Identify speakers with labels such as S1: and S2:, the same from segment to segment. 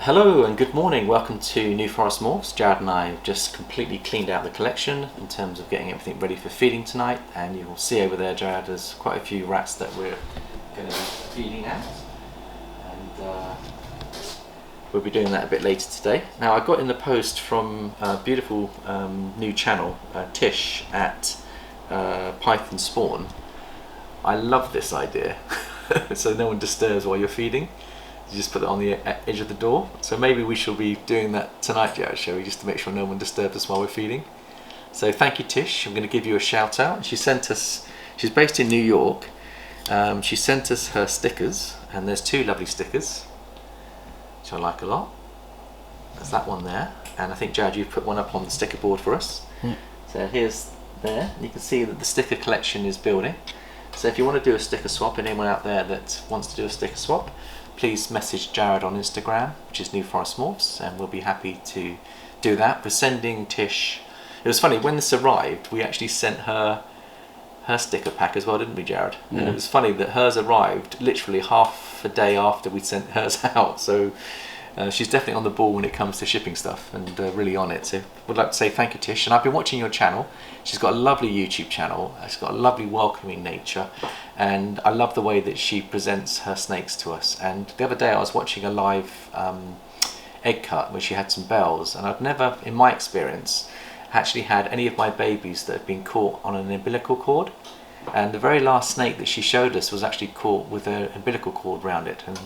S1: Hello and good morning, welcome to New Forest Morphs. Jared and I have just completely cleaned out the collection in terms of getting everything ready for feeding tonight, and you will see over there, Jared, there's quite a few rats that we're going to be feeding out, and we'll be doing that a bit later today. Now, I got in the post from a beautiful new channel, Tish at Python Spawn. I love this idea, so no one disturbs while you're feeding. You just put it on the edge of the door. So maybe we shall be doing that tonight, Jared, shall we? Just to make sure no one disturbs us while we're feeding. So thank you, Tish. I'm going to give you a shout out. She sent us, she's based in New York. She sent us her stickers, and there's two lovely stickers, which I like a lot. There's that one there. And I think, Jared, you've put one up on the sticker board for us. Mm. So here's there. You can see that the sticker collection is building. So if you want to do a sticker swap, and anyone out there that wants to do a sticker swap, please message Jared on Instagram, which is New Forest Morphs, and we'll be happy to do that. We're sending Tish, it was funny, when this arrived, we actually sent her sticker pack as well, didn't we, Jared? Yeah. And it was funny that hers arrived literally half a day after we'd sent hers out, so she's definitely on the ball when it comes to shipping stuff, and really on it. So would like to say thank you, Tish. And I've been watching your channel. She's got a lovely YouTube channel. She's got a lovely welcoming nature, and I love the way that she presents her snakes to us. And the other day I was watching a live egg cut where she had some bells, and I've never, in my experience, actually had any of my babies that have been caught on an umbilical cord. And the very last snake that she showed us was actually caught with an umbilical cord around it, and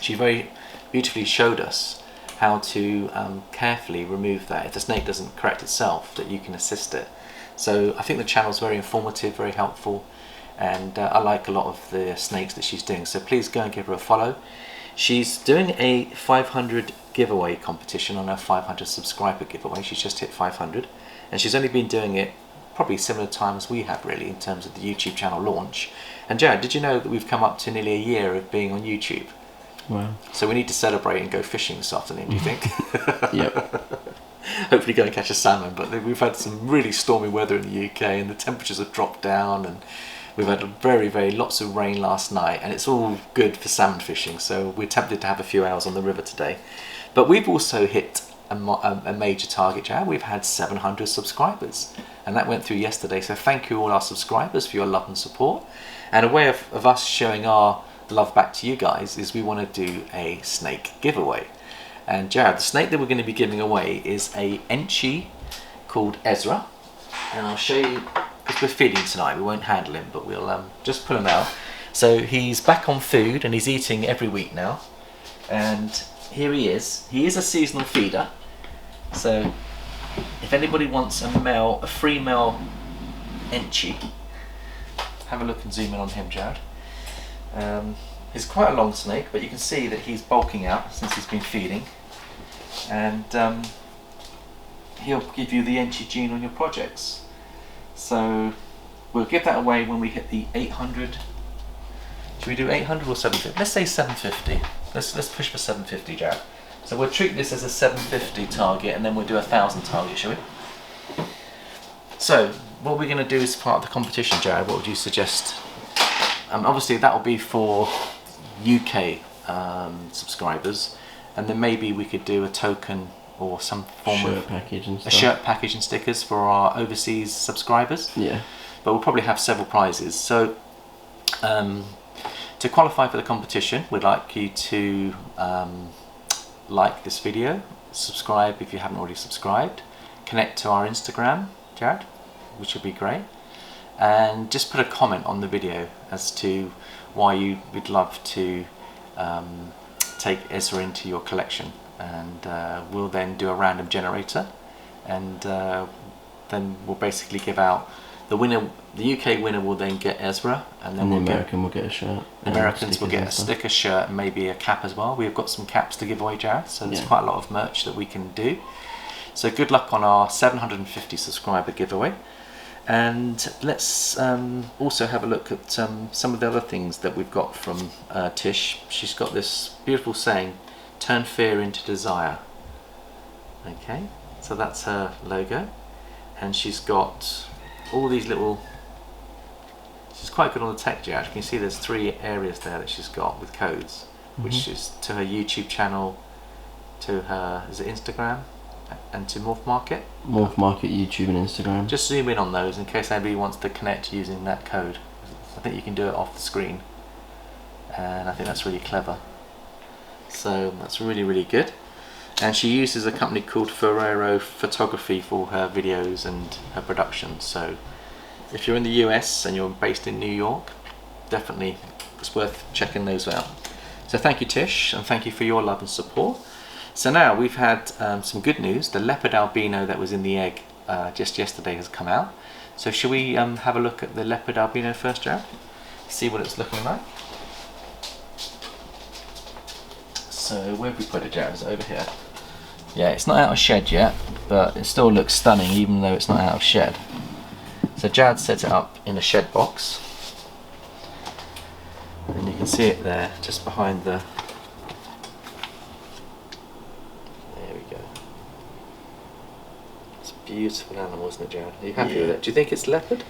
S1: she very beautifully showed us how to carefully remove that. If the snake doesn't correct itself, that you can assist it. So I think the channel's very informative, very helpful, and I like a lot of the snakes that she's doing. So please go and give her a follow. She's doing a 500 giveaway competition on her 500 subscriber giveaway. She's just hit 500, and she's only been doing it probably similar time as we have, really, in terms of the YouTube channel launch. And Jared, did you know that we've come up to nearly a year of being on YouTube?
S2: Wow.
S1: So we need to celebrate and go fishing this afternoon, do you think?
S2: Yep.
S1: Hopefully go and catch a salmon, but we've had some really stormy weather in the UK, and the temperatures have dropped down, and we've had very lots of rain last night, and it's all good for salmon fishing, so we're tempted to have a few hours on the river today. But we've also hit a major target, Jared. We've had 700 subscribers, and that went through yesterday, so thank you all our subscribers for your love and support. And a way of us showing our love back to you guys is we want to do a snake giveaway. And Jared, the snake that we're going to be giving away is a Enchi called Ezra, and I'll show you, because we're feeding tonight, we won't handle him, but we'll just pull him out. So he's back on food, and he's eating every week now, and here he is. He is a seasonal feeder, so if anybody wants a free male Enchi, have a look and zoom in on him, Jared. He's quite a long snake, but you can see that he's bulking out since he's been feeding, and he'll give you the Enchi gene on your projects. So we'll give that away when we hit the 800. Should we do 800 or 750? Let's say 750. Let's push for 750, Jared. So we'll treat this as a 750 target, and then we'll do a 1,000 target, shall we? So what we're going to do as part of the competition, Jared, what would you suggest? Obviously that will be for UK subscribers, and then maybe we could do a token or some form of
S2: package and stuff.
S1: A shirt package and stickers for our overseas subscribers.
S2: Yeah.
S1: But we'll probably have several prizes. So to qualify for the competition, we'd like you to like this video, subscribe if you haven't already subscribed, connect to our Instagram, Jared, which would be great, and just put a comment on the video as to why you would love to take Ezra into your collection, and we'll then do a random generator, and then we'll basically give out the winner. The UK winner will then get Ezra, and then
S2: the American will get a shirt.
S1: The Americans will get a sticker, shirt, and maybe a cap as well. We've got some caps to give away, Jared, so there's quite a lot of merch that we can do. So good luck on our 750 subscriber giveaway. And let's also have a look at some of the other things that we've got from Tish. She's got this beautiful saying, "Turn fear into desire." Okay, so that's her logo, and she's got all these little. She's quite good on the tech, Jared. You can see there's 3 areas there that she's got with codes, which is to her YouTube channel, to her, is it Instagram, and to Morph Market?
S2: Morph Market, YouTube and Instagram.
S1: Just zoom in on those in case anybody wants to connect using that code. I think you can do it off the screen, and I think that's really clever. So that's really, really good. And she uses a company called Ferrero Photography for her videos and her production. So if you're in the US and you're based in New York, definitely it's worth checking those out. So thank you, Tish, and thank you for your love and support. So now we've had some good news. The Leopard Albino that was in the egg just yesterday has come out. So shall we have a look at the Leopard Albino first, Jared? See what it's looking like. So where have we put it, Jared? Is it over here? Yeah, it's not out of shed yet, but it still looks stunning even though it's not out of shed. So Jared set it up in a shed box. And you can see it there, just behind the... There we go. It's a beautiful animal, isn't it, Jared? Are you happy with it? Do you think it's leopard?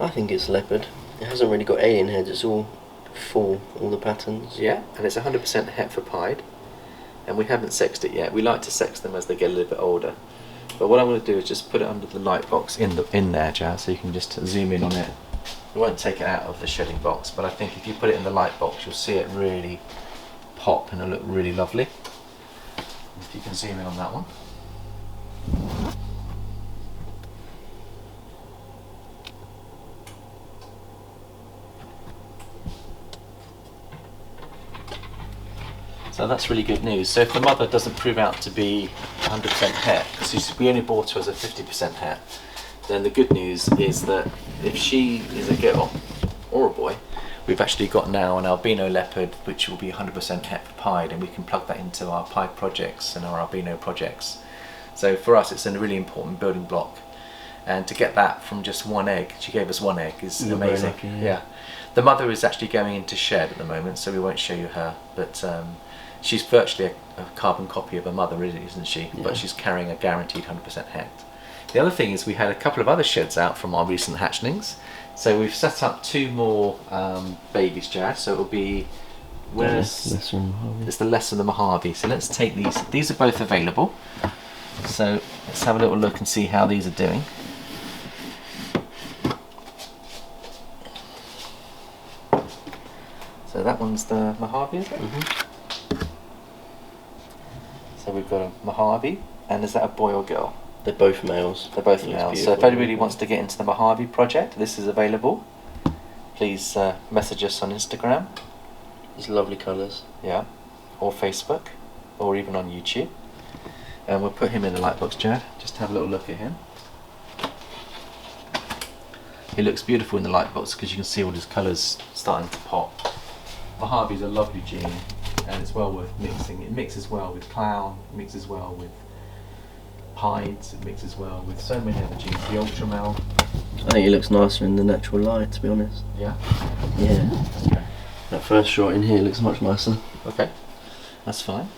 S2: I think it's leopard. It hasn't really got alien heads, it's all full, all the patterns.
S1: Yeah, and it's 100% het for pied. And we haven't sexed it yet. We like to sex them as they get a little bit older. But what I'm going to do is just put it under the light box in there, Jared, so you can just zoom in on it. We won't take it out of the shedding box, but I think if you put it in the light box, you'll see it really pop and it'll look really lovely. If you can zoom in on that one. So that's really good news. So if the mother doesn't prove out to be 100% het, because we only bought her as a 50% het, then the good news is that if she is a girl or a boy, we've actually got now an albino leopard which will be 100% het for pied, and we can plug that into our pied projects and our albino projects. So for us it's a really important building block, and to get that from just one egg, she gave us one egg, is amazing.
S2: Lucky,
S1: yeah. The mother is actually going into shed at the moment, so we won't show you her, but she's virtually a carbon copy of her mother, isn't she?
S2: Yeah.
S1: But she's carrying a guaranteed 100% het. The other thing is we had a couple of other sheds out from our recent hatchlings. So we've set up 2 more babies, Jared. So it'll be,
S2: Lesser and Mojave.
S1: it's the Lesser and the Mojave. So let's take these. These are both available. So let's have a little look and see how these are doing. So that one's the Mojave, is it?
S2: Mm-hmm.
S1: So we've got a Mojave, and is that a boy or girl?
S2: They're both males.
S1: They're both
S2: That's
S1: males. So
S2: beautiful.
S1: if anybody wants to get into the Mojave project, this is available. Please message us on Instagram.
S2: These lovely colours.
S1: Yeah, or Facebook, or even on YouTube. And we'll put him in the light box, Jared. Just have a little look at him. He looks beautiful in the light box because you can see all his colours starting to pop. Mojave's a lovely gene, and it's well worth mixing. It mixes well with clown, it mixes well with pieds, it mixes well with so many other genes. The Ultramel.
S2: I think it looks nicer in the natural light, to be honest.
S1: Yeah?
S2: Yeah.
S1: Okay.
S2: That first shot in here looks much nicer.
S1: Okay, that's fine.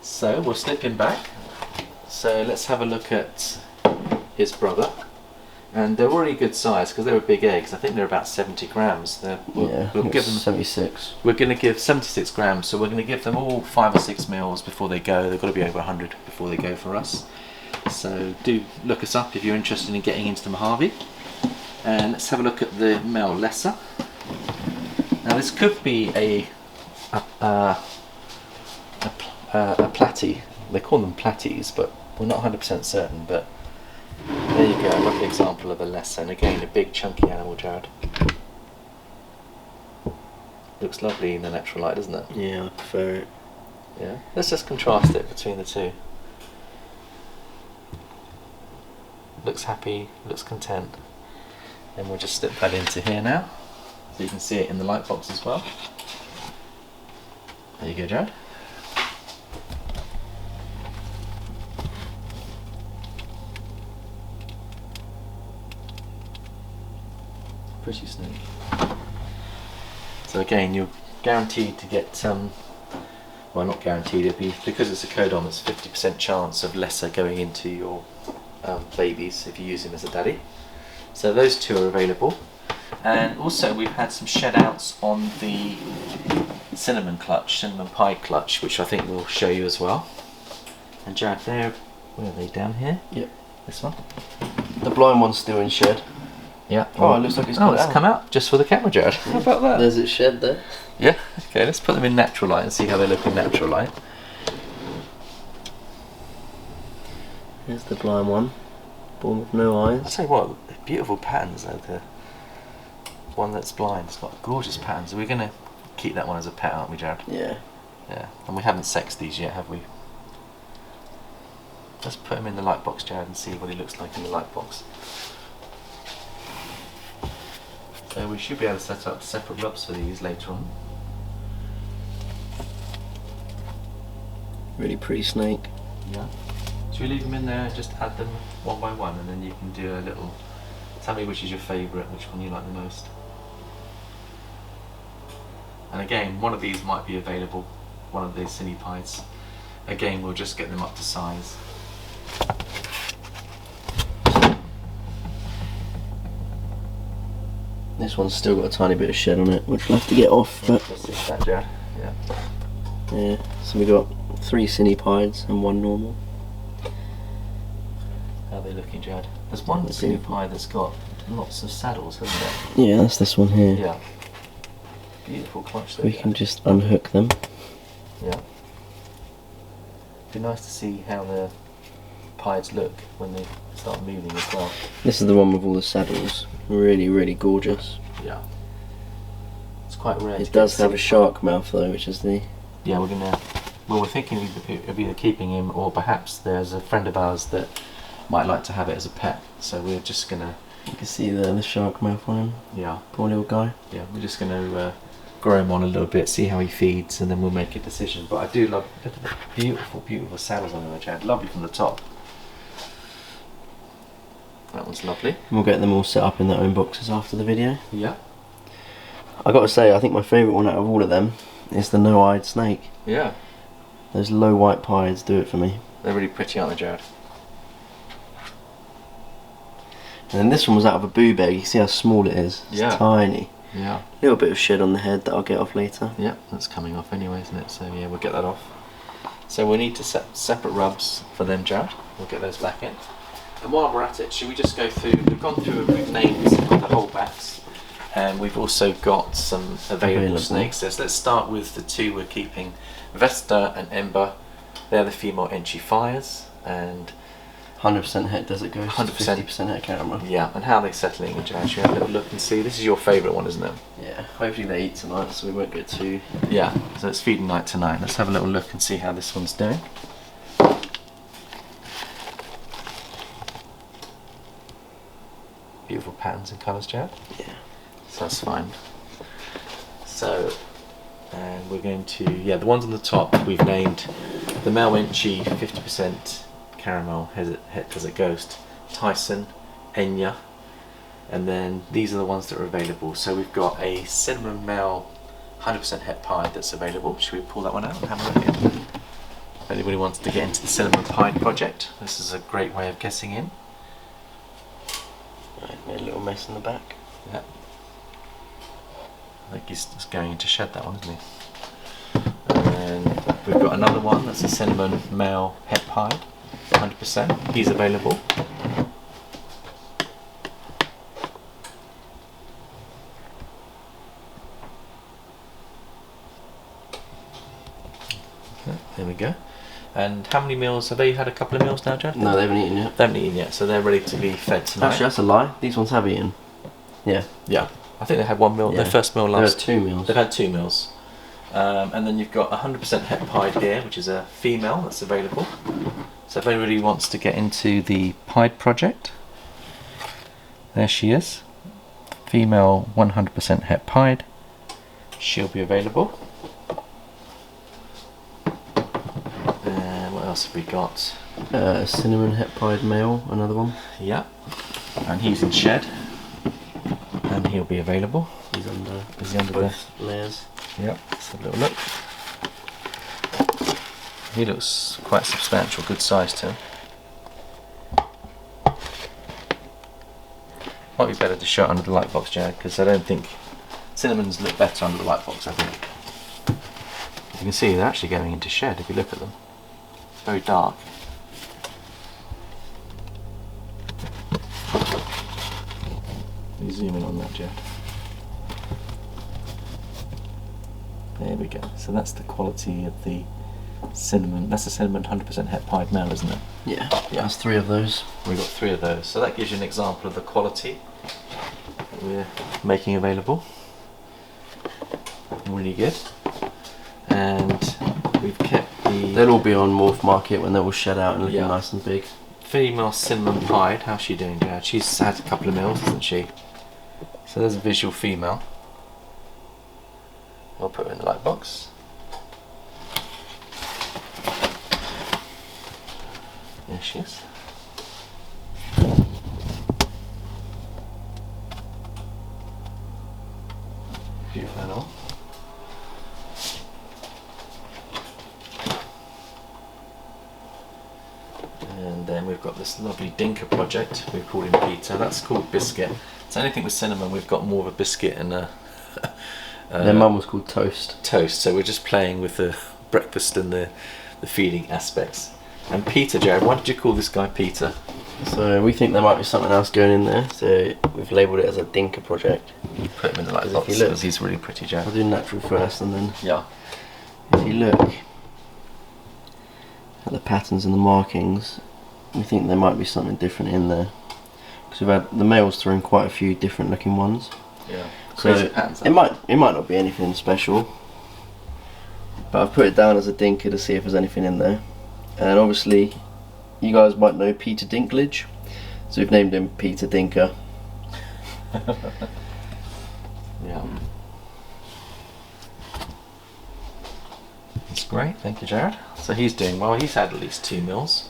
S1: So we'll snip him back. So let's have a look at his brother. And they're already good size because they were big eggs. I think they're about 70 grams. We'll give them
S2: 76.
S1: We're going to give 76 grams, so we're going to give them all 5 or 6 meals before they go. They've got to be over 100 before they go for us. So do look us up if you're interested in getting into the Mojave. And let's have a look at the male Lesser. Now this could be a platy. They call them platies, but we're not 100% certain. But there you go, a lovely example of a Lesser, and again a big chunky animal, Jared. Looks lovely in the natural light, doesn't it?
S2: Yeah, I prefer it.
S1: Yeah. Let's just contrast it between the two. Looks happy, looks content. And we'll just slip that into here now, so you can see it in the light box as well. There you go, Jared. Pretty snake. So again, you're guaranteed to get well, not guaranteed, it'll be, because it's a codom, it's 50% chance of Lesser going into your babies if you use him as a daddy. So those 2 are available. And also we've had some shed outs on the cinnamon pied clutch, which I think we'll show you as well. And Jared, where are they, down here?
S2: Yep.
S1: This one?
S2: The blind one's still in shed.
S1: Yeah.
S2: Oh, it looks like it's
S1: come out just for the camera, Jared. How about that?
S2: There's its shed there.
S1: Yeah. Okay, let's put them in natural light and see how they look in natural light.
S2: Here's the blind one. Born with no eyes.
S1: I'll tell you what, beautiful patterns though. The one that's blind, it's got gorgeous patterns. We're going to keep that one as a pet, aren't we, Jared?
S2: Yeah.
S1: Yeah. And we haven't sexed these yet, have we? Let's put him in the light box, Jared, and see what he looks like in the light box. So we should be able to set up separate rubs for these later on.
S2: Really pretty snake.
S1: Yeah. Should we leave them in there and just add them one by one, and then you can do a little... Tell me which is your favourite, which one you like the most. And again, one of these might be available, one of these Cinny Pieds. Again, we'll just get them up to size.
S2: This one's still got a tiny bit of shed on it, which we'll have to get off. But
S1: Let's see that, Jared. Yeah.
S2: yeah, so we got 3 Cinny Pieds and 1 normal.
S1: How are they looking, Jared? There's one Cinny Pied that's got lots of saddles, hasn't it?
S2: Yeah, that's this one here.
S1: Yeah. Beautiful clutch there.
S2: We can just unhook them.
S1: Yeah. Be nice to see how the pieds look when they start moving as well.
S2: This is the one with all the saddles. Really, really gorgeous.
S1: Yeah. It's quite rare.
S2: It does have a shark mouth though, which is the...
S1: Yeah, we're gonna... Well, we're thinking of either keeping him, or perhaps there's a friend of ours that might like to have it as a pet. So we're just gonna...
S2: You can see the shark mouth on him.
S1: Yeah.
S2: Poor little guy.
S1: Yeah, we're just gonna grow him on a little bit, see how he feeds, and then we'll make a decision. But I do love... Look at the beautiful, beautiful saddles on him, Chad. Lovely from the top. That one's lovely.
S2: We'll get them all set up in their own boxes after the video.
S1: Yeah.
S2: I got to say, I think my favourite one out of all of them is the no-eyed snake.
S1: Yeah.
S2: Those low white pieds do it for me.
S1: They're really pretty, aren't they, Jared?
S2: And then this one was out of a boob egg. You see how small it is? It's tiny.
S1: Yeah.
S2: A little bit of shed on the head that I'll get off later.
S1: Yeah, that's coming off anyway, isn't it? So yeah, we'll get that off. So we need to set separate rubs for them, Jared. We'll get those back in. And while we're at it, should we just go through, we've gone through and we've named the holdbacks, and we've also got some available snakes. So let's start with the 2 we're keeping, Vesta and Ember. They're the female Enchi Fires, and
S2: 100% het desert ghost,
S1: 100%
S2: 50% het caramel.
S1: Yeah, and how are they settling in, Jared? Should we have a little look and see? This is your favourite one, isn't it?
S2: Yeah, hopefully they eat tonight so we won't get too...
S1: Yeah, so it's feeding night tonight. Let's have a little look and see how this one's doing. Beautiful patterns and colours, Jared.
S2: Yeah.
S1: So that's fine. So, and we're going to, yeah, the ones on the top we've named the male Enchi 50% caramel het desert ghost, Tyson, Enya, and then these are the ones that are available. So we've got a cinnamon male 100% het pied that's available. Should we pull that one out and have a look at it? If anybody wants to get into the cinnamon pied project, this is a great way of getting in.
S2: Right, made a little mess in the back.
S1: Yeah. I think he's just going into shed, that one, isn't he? And then we've got another one that's a cinnamon male het pied, 100%. He's available. Okay, there we go. And how many meals? Have they had a couple of meals now, Jared?
S2: No, they haven't eaten yet.
S1: They haven't eaten yet, so they're ready to be fed tonight.
S2: Actually, that's a lie. These ones have eaten. Yeah.
S1: Yeah. I think they had one meal,
S2: Yeah.
S1: their first meal last.
S2: They've had 2 meals.
S1: They've had 2 meals. And then you've got 100% het pied here, which is a female that's available. So if anybody wants to get into the pied project, there she is. Female 100% het pied. She'll be available. And what else have we got?
S2: Cinnamon het pied male, another one.
S1: Yeah. And he's in shed. And he'll be available.
S2: He's under.
S1: Is he under
S2: both layers?
S1: Yep, let's have a little look. He looks quite substantial, good size to him. Might be better to show it under the light box, Jared, because I don't think cinnamons look better under the light box, I think. You can see they're actually going into shed if you look at them. It's very dark. zoom in on that, Jared. There we go. So that's the quality of the cinnamon. That's the cinnamon 100% het pied male, isn't it?
S2: Yeah, there's 3 of those.
S1: We've got 3 of those. So that gives you an example of the quality that we're making available. Really good. And we've kept the...
S2: They'll all be on Morph Market when they're all shed out and looking
S1: Yeah.
S2: nice and big.
S1: Female cinnamon pied. How's she doing, Jared? She's had a couple of meals, hasn't she? So there's a visual female. We'll put her in the light box. There she is. Beautiful animal. And then we've got this lovely Dinker project. We've called him Peter. That's called Biscuit. So anything with cinnamon, we've got more of a biscuit and a
S2: Their mum was called Toast.
S1: Toast. So we're just playing with the breakfast and the feeding aspects. And Peter, Jared, why did you call this guy Peter?
S2: So we think there might be something else going in there. So we've labelled it as a Dinker project.
S1: Put him in the light
S2: If
S1: box
S2: you look-
S1: because he's really pretty, Jared.
S2: I'll do natural first, and then
S1: Yeah.
S2: if you look at the patterns and the markings, we think there might be something different in there. Because we've had the males thrown quite a few different looking ones.
S1: Yeah.
S2: So
S1: Crazy patterns.
S2: it might not be anything special, but I've put it down as a Dinker to see if there's anything in there. And obviously, you guys might know Peter Dinklage, so we've named him Peter Dinker.
S1: Yeah. That's great, thank you, Jared. So he's doing well. He's had at least 2 meals.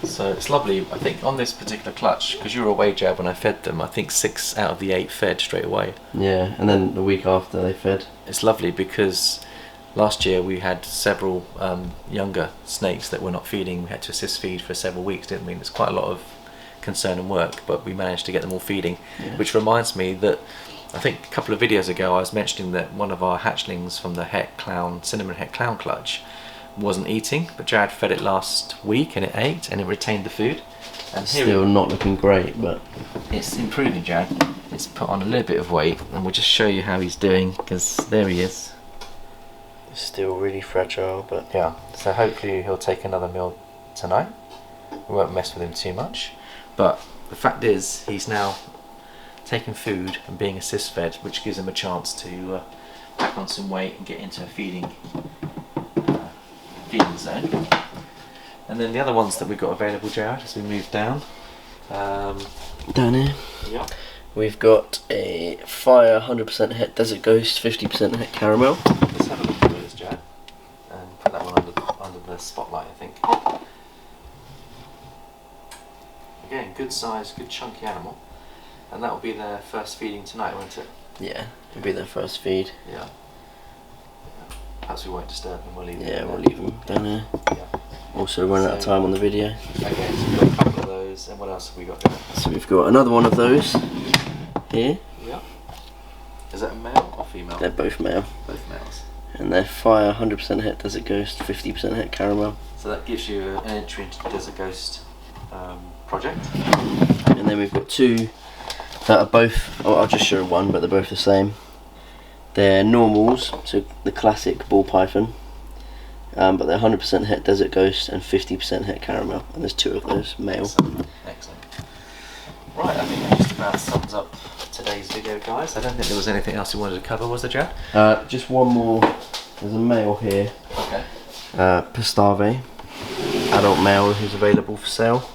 S1: So it's lovely, I think, on this particular clutch, because you were away, Jared, when I fed them, I think 6 out of the 8 fed straight away.
S2: Yeah, and then the week after they fed.
S1: It's lovely because last year we had several younger snakes that were not feeding. We had to assist feed for several weeks, didn't we? There's quite a lot of concern and work, but we managed to get them all feeding.
S2: Yeah.
S1: Which reminds me that I think a couple of videos ago I was mentioning that one of our hatchlings from the cinnamon het clown clutch wasn't eating, but Jared fed it last week and it ate and it retained the food. And here
S2: Still not looking great, but
S1: it's improving, Jared. It's put on a little bit of weight, and we'll just show you how he's doing, because there he is.
S2: it's still really fragile. But
S1: Yeah, so hopefully he'll take another meal tonight. We won't mess with him too much. But the fact is, he's now taking food and being assist fed, which gives him a chance to pack on some weight and get into a feeding zone. And then the other ones that we've got available, Jared, as we move down.
S2: down here
S1: Yeah.
S2: we've got a Fire 100% Het Desert Ghost, 50% Het Caramel.
S1: Let's have a look at those, Jared, and put that one under the spotlight, I think. Again, good size, good chunky animal, and that will be their first feeding tonight, won't it?
S2: Yeah, it'll be their first feed.
S1: Yeah. Perhaps we won't disturb them. We'll leave them.
S2: Yeah,
S1: in
S2: we'll
S1: there.
S2: leave them down here.
S1: Yeah.
S2: Also running out of time on the video.
S1: Okay, so we've got a couple of those, and what else have we got going?
S2: So we've got another one of those here.
S1: Yeah. Is that a male or female?
S2: They're both male.
S1: Both males.
S2: And they're Fire 100% Het Desert Ghost, 50% Het Caramel.
S1: So that gives you an entry into the Desert Ghost project.
S2: And then we've got 2 that are both, oh, I'll just show one, but they're both the same. They're normals, so the classic ball python, but they're 100% Het Desert Ghost and 50% Het Caramel, and there's 2 of those, male.
S1: Excellent. Excellent. Right, I think that just about sums up today's video, guys. I don't think there was anything else you wanted to cover, was there, Jared?
S2: Just one more, there's a male here,
S1: Okay.
S2: Pistave, adult male who's available for sale.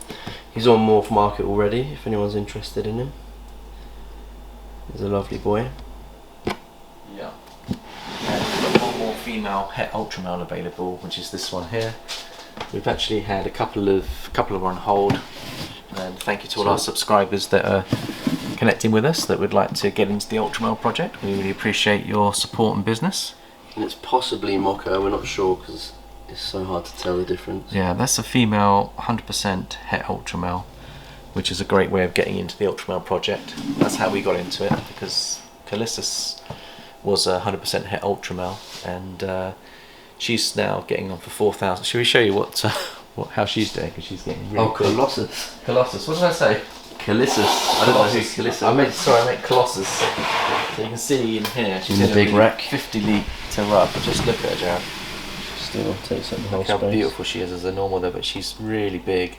S2: He's on Morph Market already, if anyone's interested in him. He's a lovely boy.
S1: Yeah. And we've got one more female het Ultramel available, which is this one here. We've actually had a couple of on hold, and thank you to all our subscribers that are connecting with us that would like to get into the Ultramel project. We really appreciate your support and business.
S2: And it's possibly Mocha, we're not sure because it's so hard to tell the difference.
S1: Yeah, that's a female 100% het Ultramel, which is a great way of getting into the Ultramel project. That's how we got into it, because Callistus was a 100% het Ultramel, and she's now getting on for 4,000. Should we show you how she's doing? Because she's getting really
S2: Oh,
S1: big.
S2: Colossus.
S1: Colossus. What did I say?
S2: Colossus. I don't know who Colossus.
S1: I meant Colossus. So you can see in here, she's
S2: in the big rack.
S1: 50 litre rub. But just look at her, Jared.
S2: Still takes up the whole
S1: Look how
S2: space.
S1: beautiful she is as a normal though, but she's really big.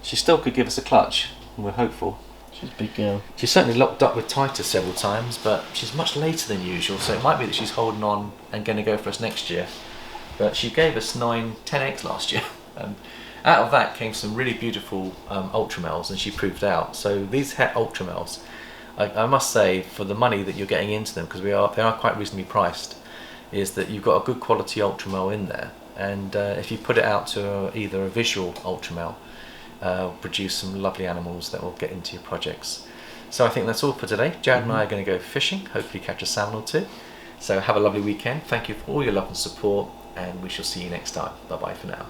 S1: She still could give us a clutch, and we're hopeful.
S2: She's a big girl.
S1: She's certainly locked up with Titus several times, but she's much later than usual, so it might be that she's holding on and going to go for us next year. But she gave us 10 eggs last year, and out of that came some really beautiful Ultramels, and she proved out. So these het Ultramels, I must say, for the money that you're getting into them, because they are quite reasonably priced, is that you've got a good quality Ultramel in there, and if you put it out to either a visual Ultramel, produce some lovely animals that will get into your projects. So I think that's all for today. Jared and I are going to go fishing, hopefully catch a salmon or two. So have a lovely weekend. Thank you for all your love and support, and we shall see you next time. Bye bye for now.